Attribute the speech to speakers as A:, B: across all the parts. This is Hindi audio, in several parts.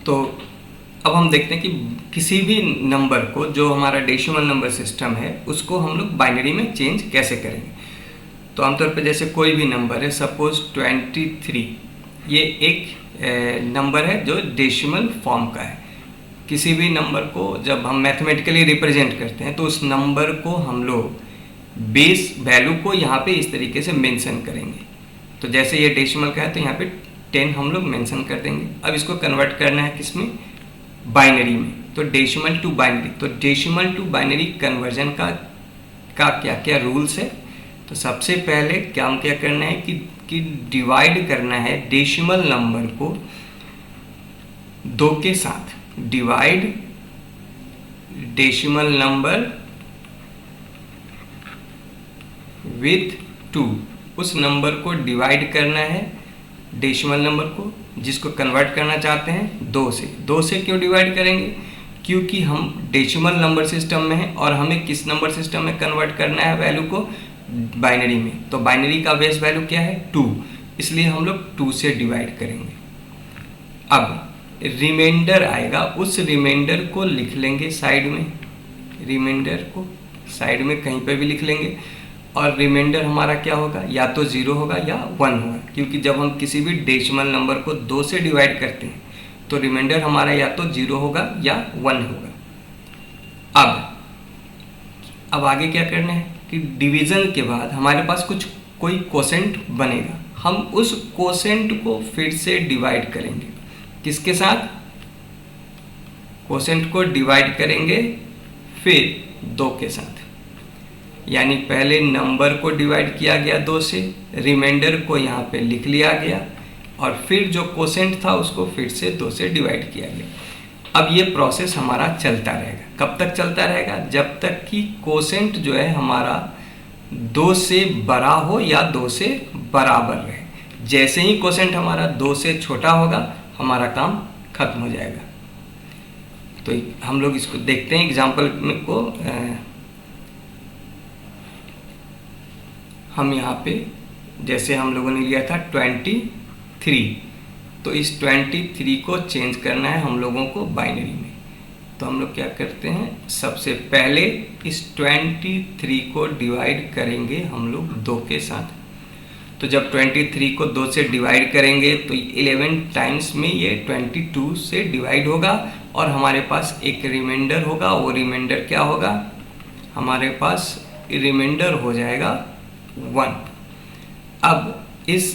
A: तो अब हम देखते हैं कि किसी भी नंबर को, जो हमारा डेसिमल नंबर सिस्टम है, उसको हम लोग बाइनरी में चेंज कैसे करेंगे। तो आमतौर पे जैसे कोई भी नंबर है, सपोज 23, ये एक नंबर है जो डेसिमल फॉर्म का है। किसी भी नंबर को जब हम मैथमेटिकली रिप्रेजेंट करते हैं तो उस नंबर को हम लोग बेस वैल्यू को यहाँ पे इस तरीके से मेंशन करेंगे। तो जैसे ये डेसिमल का है तो यहाँ पे 10 हम लोग मेंशन कर देंगे। अब इसको कन्वर्ट करना है किसमें, बाइनरी में। तो डेसिमल टू बाइनरी, तो डेसिमल टू बाइनरी कन्वर्जन का क्या क्या रूल्स है। तो सबसे पहले क्या हम क्या करना है कि डिवाइड करना है डेसिमल नंबर को 2 के साथ। डिवाइड डेसिमल नंबर विथ 2, उस नंबर को डिवाइड करना है, डेसिमल नंबर को जिसको कन्वर्ट करना चाहते हैं 2 से। 2 से क्यों डिवाइड करेंगे, क्योंकि हम डेसिमल नंबर सिस्टम में हैं और हमें किस नंबर सिस्टम में कन्वर्ट करना है वैल्यू को, बाइनरी में। तो बाइनरी का बेस वैल्यू क्या है, 2, इसलिए हम लोग 2 से डिवाइड करेंगे। अब रिमाइंडर आएगा, उस रिमाइंडर को लिख लेंगे साइड में, रिमाइंडर को साइड में कहीं पे भी लिख लेंगे। और रिमाइंडर हमारा क्या होगा, या तो 0 होगा या 1 होगा, क्योंकि जब हम किसी भी डेसिमल नंबर को 2 से डिवाइड करते हैं तो रिमाइंडर हमारा या तो 0 होगा या 1 होगा। अब आगे क्या करना है कि डिवीज़न के बाद हमारे पास कोई कोसेंट बनेगा। हम उस कोसेंट को फिर से डिवाइड करेंगे, किसके साथ, कोसेंट को डिवाइड करेंगे फिर 2 के साथ। यानी पहले नंबर को डिवाइड किया गया 2 से, रिमाइंडर को यहाँ पे लिख लिया गया और फिर जो कोसेंट था उसको फिर से 2 से डिवाइड किया गया। अब ये प्रोसेस हमारा चलता रहेगा। कब तक चलता रहेगा, जब तक कि कोसेंट जो है हमारा 2 से बड़ा हो या 2 से बराबर रहे। जैसे ही कोसेंट हमारा 2 से छोटा होगा हमारा काम खत्म हो जाएगा। तो हम लोग इसको देखते हैं एग्जाम्पल को। हम यहाँ पे जैसे हम लोगों ने लिया था 23, तो इस 23 को चेंज करना है हम लोगों को बाइनरी में। तो हम लोग क्या करते हैं, सबसे पहले इस 23 को डिवाइड करेंगे हम लोग 2 के साथ। तो जब 23 को 2 से डिवाइड करेंगे तो 11 टाइम्स में ये 22 से डिवाइड होगा और हमारे पास एक रिमाइंडर होगा। वो रिमाइंडर क्या होगा, हमारे पास रिमाइंडर हो जाएगा 1। अब इस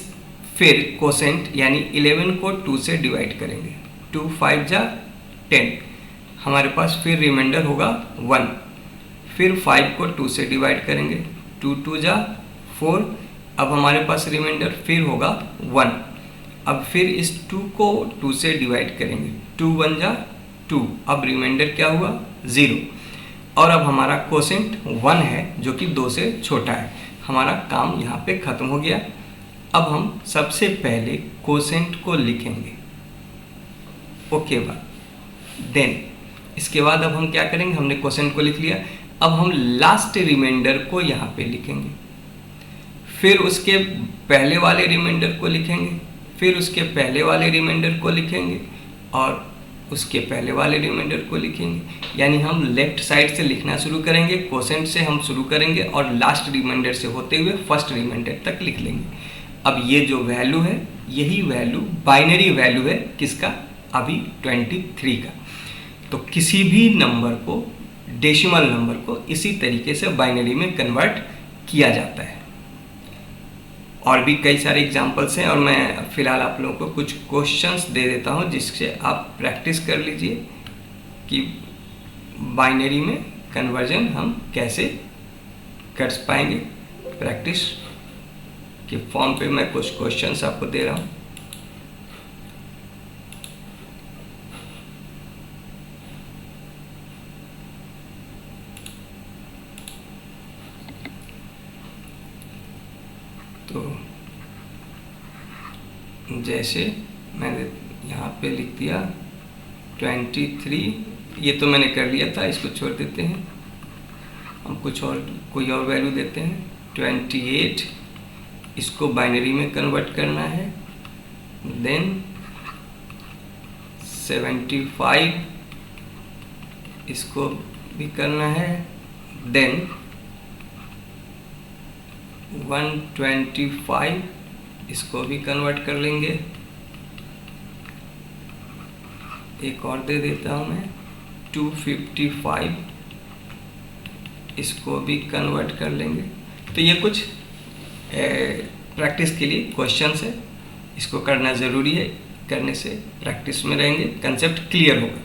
A: फिर कोसेंट यानी 11 को 2 से डिवाइड करेंगे, 2 5 जा 10, हमारे पास फिर रिमाइंडर होगा 1। फिर 5 को 2 से डिवाइड करेंगे, 2 2 जा 4, अब हमारे पास रिमाइंडर फिर होगा 1। अब फिर इस 2 को 2 से डिवाइड करेंगे, 2 1 जा 2, अब रिमाइंडर क्या हुआ 0। और अब हमारा कोसेंट 1 है जो कि 2 से छोटा है। हमारा काम यहाँ पे ख़त्म हो गया। अब हम सबसे पहले कोसेंट को लिखेंगे, ओके देन इसके बाद अब हम क्या करेंगे, हमने कोसेंट को लिख लिया। अब हम लास्ट रिमाइंडर को यहाँ पे लिखेंगे, फिर उसके पहले वाले रिमाइंडर को लिखेंगे, फिर उसके पहले वाले रिमाइंडर को लिखेंगे और उसके पहले वाले रिमाइंडर को लिखेंगे। यानी हम लेफ्ट साइड से लिखना शुरू करेंगे, कोसेंट से हम शुरू करेंगे और लास्ट रिमाइंडर से होते हुए फर्स्ट रिमाइंडर तक लिख लेंगे। अब ये जो वैल्यू है, यही वैल्यू बाइनरी वैल्यू है किसका, अभी 23 का। तो किसी भी नंबर को, डेसिमल नंबर को इसी तरीके से बाइनरी में कन्वर्ट किया जाता है। और भी कई सारे एग्जाम्पल्स हैं और मैं फ़िलहाल आप लोगों को कुछ क्वेश्चंस दे देता हूं जिससे आप प्रैक्टिस कर लीजिए कि बाइनरी में कन्वर्जन हम कैसे कर पाएंगे। प्रैक्टिस के फॉर्म पे मैं कुछ क्वेश्चंस आपको दे रहा हूं। तो जैसे मैंने यहाँ पे लिख दिया 23, ये तो मैंने कर लिया था, इसको छोड़ देते हैं। हम कोई और वैल्यू देते हैं 28, इसको बाइनरी में कन्वर्ट करना है। देन 175 इसको भी करना है, देन 125 इसको भी कन्वर्ट कर लेंगे। एक और दे देता हूँ मैं 255 इसको भी कन्वर्ट कर लेंगे। तो ये कुछ प्रैक्टिस के लिए क्वेश्चंस है, इसको करना ज़रूरी है, करने से प्रैक्टिस में रहेंगे, कंसेप्ट क्लियर होगा।